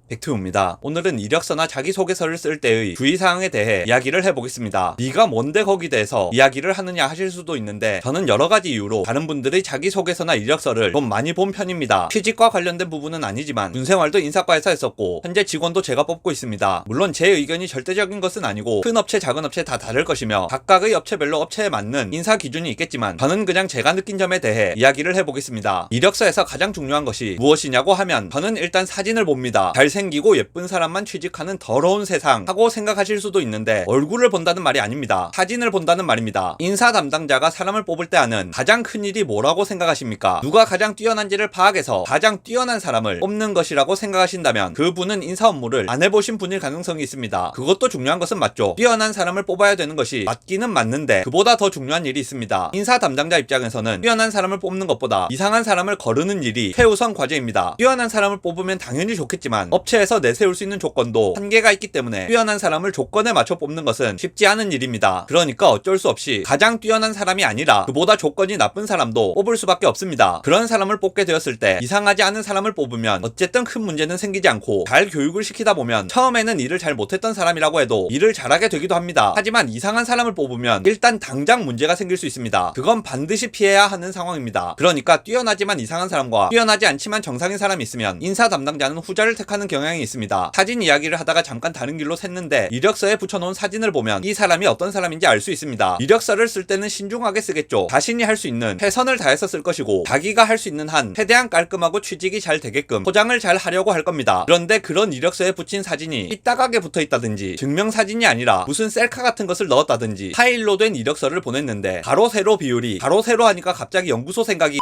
백투입니다. 오늘은 이력서나 자기소개서를 쓸 때의 주의사항에 대해 이야기를 해보겠습니다. 네가 뭔데 거기 대해서 이야기를 하느냐 하실 수도 있는데 저는 여러가지 이유로 다른 분들의 자기소개서나 이력서를 좀 많이 본 편입니다. 취직과 관련된 부분은 아니지만 군생활도 인사과에서 했었고 현재 직원도 제가 뽑고 있습니다. 물론 제 의견이 절대적인 것은 아니고 큰 업체 작은 업체 다 다를 것이며 각각의 업체별로 업체에 맞는 인사 기준이 있겠지만 저는 그냥 제가 느낀 점에 대해 이야기를 해보겠습니다. 이력서에서 가장 중요한 것이 무엇이냐고 하면 저는 일단 사진을 봅니다. 잘생기고 예쁜 사람만 취직하는 더러운 세상 하고 생각하실 수도 있는데 얼굴을 본다는 말이 아닙니다. 사진을 본다는 말입니다. 인사 담당자가 사람을 뽑을 때 하는 가장 큰 일이 뭐라고 생각하십니까? 누가 가장 뛰어난지를 파악해서 가장 뛰어난 사람을 뽑는 것이라고 생각하신다면 그분은 인사 업무를 안 해보신 분일 가능성이 있습니다. 그것도 중요한 것은 맞죠. 뛰어난 사람을 뽑아야 되는 것이 맞기는 맞는데 그보다 더 중요한 일이 있습니다. 인사 담당자 입장에서는 뛰어난 사람을 뽑는 것보다 이상한 사람을 거르는 일이 최우선 과제입니다. 뛰어난 사람을 뽑으면 당연히 좋겠지만 업체에서 내세울 수 있는 조건도 한계가 있기 때문에 뛰어난 사람을 조건에 맞춰 뽑는 것은 쉽지 않은 일입니다. 그러니까 어쩔 수 없이 가장 뛰어난 사람이 아니라 그보다 조건이 나쁜 사람도 뽑을 수밖에 없습니다. 그런 사람을 뽑게 되었을 때 이상하지 않은 사람을 뽑으면 어쨌든 큰 문제는 생기지 않고 잘 교육을 시키다 보면 처음에는 일을 잘 못했던 사람이라고 해도 일을 잘하게 되기도 합니다. 하지만 이상한 사람을 뽑으면 일단 당장 문제가 생길 수 있습니다. 그건 반드시 피해야 하는 상황입니다. 그러니까 뛰어나지만 이상한 사람과 뛰어나지 않지만 정상인 사람이 있으면 인사 담당자는 후자를 택하는 경향이 있습니다. 사진 이야기를 하다가 잠깐 다른 길로 샜는데 이력서에 붙여놓은 사진을 보면 이 사람이 어떤 사람인지 알 수 있습니다. 이력서를 쓸 때는 신중하게 쓰겠죠. 자신이 할 수 있는 최선을 다해서 쓸 것이고 자기가 할 수 있는 한 최대한 깔끔하고 취직이 잘 되게끔 포장을 잘 하려고 할 겁니다. 그런데 그런 이력서에 붙인 사진이 삐딱하게 붙어있다든지 증명사진이 아니라 무슨 셀카 같은 것을 넣었다든지 파일로 된 이력서를 보냈는데 가로 세로 비율이 가로 세로 하니까 갑자기 연구소 생각이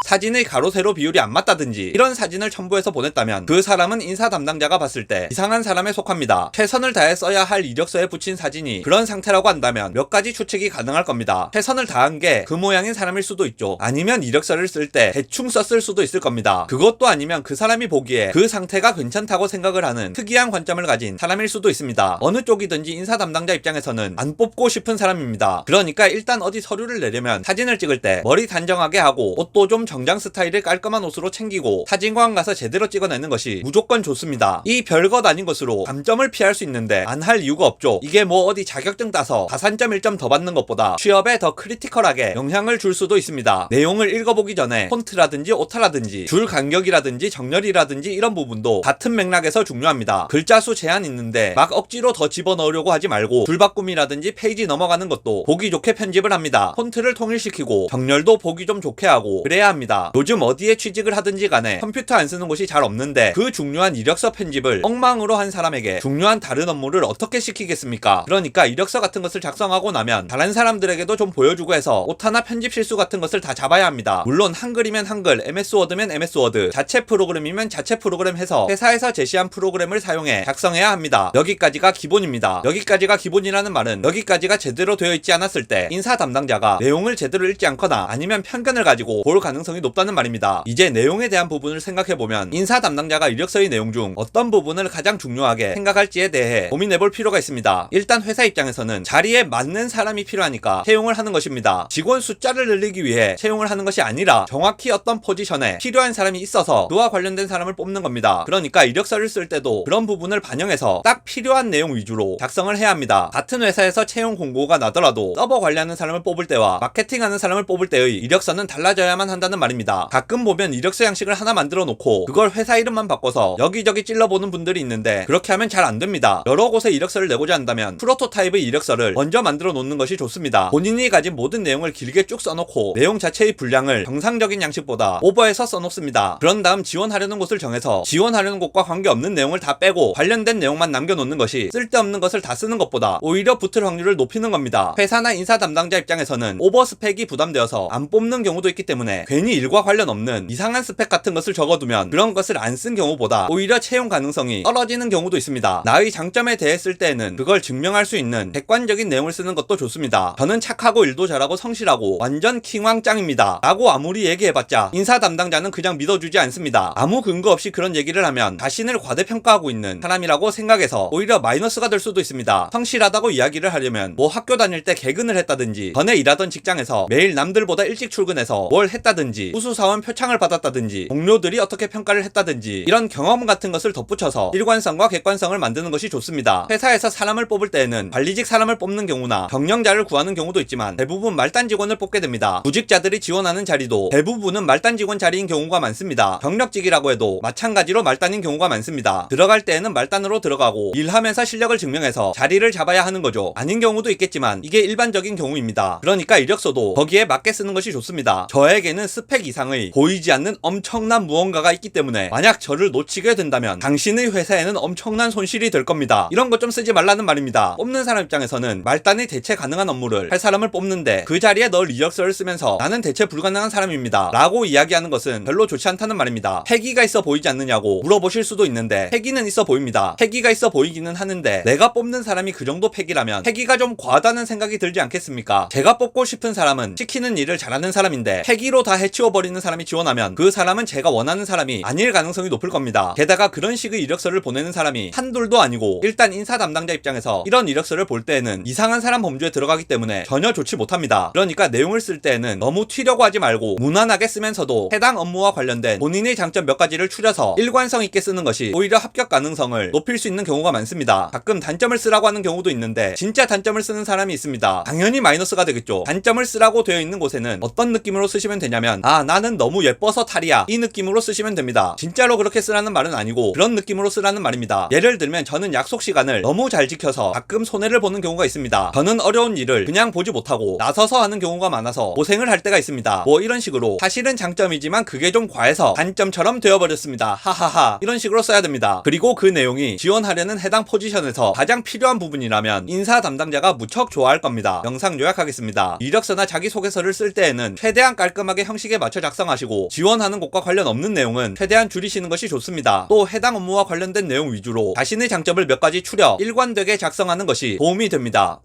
사진의 가로 세로 비율이 안 맞다든지 이런 사진을 첨부해서 보냈다면 그 사람은 인사 담당자가 봤을 때 이상한 사람에 속합니다. 최선을 다해 써야 할 이력서에 붙인 사진이 그런 상태라고 한다면 몇 가지 추측이 가능할 겁니다. 최선을 다한 게 그 모양인 사람일 수도 있죠. 아니면 이력서를 쓸 때 대충 썼을 수도 있을 겁니다. 그것도 아니면 그 사람이 보기에 그 상태가 괜찮다고 생각을 하는 특이한 관점을 가진 사람일 수도 있습니다. 어느 쪽이든지 인사 담당자 입장에서는 안 뽑고 싶은 사람입니다. 그러니까 일단 어디 서류를 내려면 사진을 찍을 때 머리 단정하게 하고 옷도 좀 정장 스타일을 깔끔한 옷으로 챙기고 사진관 가서 제대로 찍어내는 것이 무조건 좋습니다. 이 별것 아닌 것으로 감점을 피할 수 있는데 안 할 이유가 없죠. 이게 뭐 어디 자격증 따서 가산점 1점 더 받는 것보다 취업에 더 크리티컬하게 영향을 줄 수도 있습니다. 내용을 읽어보기 전에 폰트라든지 오타라든지 줄 간격이라든지 정렬이라든지 이런 부분도 같은 맥락에서 중요합니다. 글자 수 제한 있는데 막 억지로 더 집어넣으려고 하지 말고 줄바꿈이라든지 페이지 넘어가는 것도 보기 좋게 편집을 합니다. 폰트를 통일시키고 정렬도 보기 좀 좋게 하고 그래야 합니다. 요즘 어디에 취직을 하든지 간에 컴퓨터 안 쓰는 곳이 잘 없는데 그 중요한 이력서 편집을 엉망으로 한 사람에게 중요한 다른 업무를 어떻게 시키겠습니까? 그러니까 이력서 같은 것을 작성하고 나면 다른 사람들에게도 좀 보여주고 해서 오타나 편집 실수 같은 것을 다 잡아야 합니다. 물론 한글이면 한글, MS 워드면 MS 워드, 자체 프로그램이면 자체 프로그램 해서 회사에서 제시한 프로그램을 사용해 작성해야 합니다. 여기까지가 기본입니다. 여기까지가 기본이라는 말은 여기까지가 제대로 되어 있지 않았을 때 인사 담당자가 내용을 제대로 읽지 않거나 아니면 편견을 가지고 볼 가능성이 높다는 말입니다. 이제 내용에 대한 부분을 생각해보면 인사 담당자가 이력서의 내용 중 어떤 부분을 가장 중요하게 생각할지에 대해 고민해볼 필요가 있습니다. 일단 회사 입장에서는 자리에 맞는 사람이 필요하니까 채용을 하는 것입니다. 직원 숫자를 늘리기 위해 채용을 하는 것이 아니라 정확히 어떤 포지션에 필요한 사람이 있어서 그와 관련된 사람을 뽑는 겁니다. 그러니까 이력서를 쓸 때도 그런 부분을 반영해서 딱 필요한 내용 위주로 작성을 해야 합니다. 같은 회사에서 채용 공고가 나더라도 서버 관리하는 사람을 뽑을 때와 마케팅하는 사람을 뽑을 때의 이력서는 달라져야만 한다는 말입니다. 가끔 보면 이력서 양식을 하나 만들어 놓고 그걸 회사 이름만 바꿔서 여기저기 찔러보는 분들이 있는데 그렇게 하면 잘 안됩니다. 여러 곳에 이력서를 내고자 한다면 프로토타입의 이력서를 먼저 만들어 놓는 것이 좋습니다. 본인이 가진 모든 내용을 길게 쭉 써놓고 내용 자체의 분량을 정상적인 양식보다 오버해서 써놓습니다. 그런 다음 지원하려는 곳을 정해서 지원하려는 곳과 관계없는 내용을 다 빼고 관련된 내용만 남겨놓는 것이 쓸데없는 것을 다 쓰는 것보다 오히려 붙을 확률을 높이는 겁니다. 회사나 인사 담당자 입장에서는 오버 스펙이 부담되어서 안 뽑는 경우도 있기 때문에 괜히 일과 관련 없는 이상한 스펙 같은 것을 적어두면 그런 것을 안 쓴 경우보다 오히려 채용 가능성이 떨어지는 경우도 있습니다. 나의 장점에 대해 쓸 때에는 그걸 증명할 수 있는 객관적인 내용을 쓰는 것도 좋습니다. 저는 착하고 일도 잘하고 성실하고 완전 킹왕짱입니다 라고 아무리 얘기해봤자 인사 담당자는 그냥 믿어주지 않습니다. 아무 근거 없이 그런 얘기를 하면 자신을 과대평가하고 있는 사람이라고 생각해서 오히려 마이너스가 될 수도 있습니다. 성실하다고 이야기를 하려면 뭐 학교 다닐 때 개근을 했다든지 전에 일하던 직장에서 매일 남들보다 일찍 출근해서 뭘 했다든지 했다든지 우수사원 표창을 받았다든지 동료들이 어떻게 평가를 했다든지 이런 경험 같은 것을 덧붙여서 일관성과 객관성을 만드는 것이 좋습니다. 회사에서 사람을 뽑을 때에는 관리직 사람을 뽑는 경우나 경영자를 구하는 경우도 있지만 대부분 말단 직원을 뽑게 됩니다. 구직자들이 지원하는 자리도 대부분은 말단 직원 자리인 경우가 많습니다. 경력직이라고 해도 마찬가지로 말단인 경우가 많습니다. 들어갈 때에는 말단으로 들어가고 일하면서 실력을 증명해서 자리를 잡아야 하는 거죠. 아닌 경우도 있겠지만 이게 일반적인 경우입니다. 그러니까 이력서도 거기에 맞게 쓰는 것이 좋습니다. 저에게는 스펙 이상의 보이지 않는 엄청난 무언가가 있기 때문에 만약 저를 놓치게 된다면 당신의 회사에는 엄청난 손실이 될 겁니다. 이런 거 좀 쓰지 말라는 말입니다. 뽑는 사람 입장에서는 말단이 대체 가능한 업무를 할 사람을 뽑는데 그 자리에 널 이력서를 쓰면서 나는 대체 불가능한 사람입니다 라고 이야기하는 것은 별로 좋지 않다는 말입니다. 패기가 있어 보이지 않느냐고 물어보실 수도 있는데 패기는 있어 보입니다. 패기가 있어 보이기는 하는데 내가 뽑는 사람이 그 정도 패기라면 패기가 좀 과하다는 생각이 들지 않겠습니까? 제가 뽑고 싶은 사람은 시키는 일을 잘하는 사람인데 패기로 다 해치워버리는 사람이 지원하면 그 사람은 제가 원하는 사람이 아닐 가능성이 높을 겁니다. 게다가 그런 식의 이력서를 보내는 사람이 한둘도 아니고 일단 인사 담당자 입장에서 이런 이력서를 볼 때에는 이상한 사람 범주에 들어가기 때문에 전혀 좋지 못합니다. 그러니까 내용을 쓸 때에는 너무 튀려고 하지 말고 무난하게 쓰면서도 해당 업무와 관련된 본인의 장점 몇 가지를 추려서 일관성 있게 쓰는 것이 오히려 합격 가능성을 높일 수 있는 경우가 많습니다. 가끔 단점을 쓰라고 하는 경우도 있는데 진짜 단점을 쓰는 사람이 있습니다. 당연히 마이너스가 되겠죠. 단점을 쓰라고 되어 있는 곳에는 어떤 느낌으로 쓰시면 되냐면 나는 너무 예뻐서 탈이야 이 느낌으로 쓰시면 됩니다. 진짜로 그렇게 쓰라는 말은 아니고 그런 느낌으로 쓰라는 말입니다. 예를 들면 저는 약속 시간을 너무 잘 지켜서 가끔 손해를 보는 경우가 있습니다. 저는 어려운 일을 그냥 보지 못하고 나서서 하는 경우가 많아서 고생을 할 때가 있습니다. 뭐 이런 식으로 사실은 장점이지만 그게 좀 과해서 단점처럼 되어버렸습니다. 하하하 이런 식으로 써야 됩니다. 그리고 그 내용이 지원하려는 해당 포지션에서 가장 필요한 부분이라면 인사 담당자가 무척 좋아할 겁니다. 영상 요약하겠습니다. 이력서나 자기소개서를 쓸 때에는 최대한 깔끔하게 형식에 맞춰 작성하시고 지원하는 곳과 관련 없는 내용은 최대한 줄이시는 것이 좋습니다. 또 해당 업무와 관련된 내용 위주로 자신의 장점을 몇 가지 추려 일관되게 작성하는 것이 도움이 됩니다.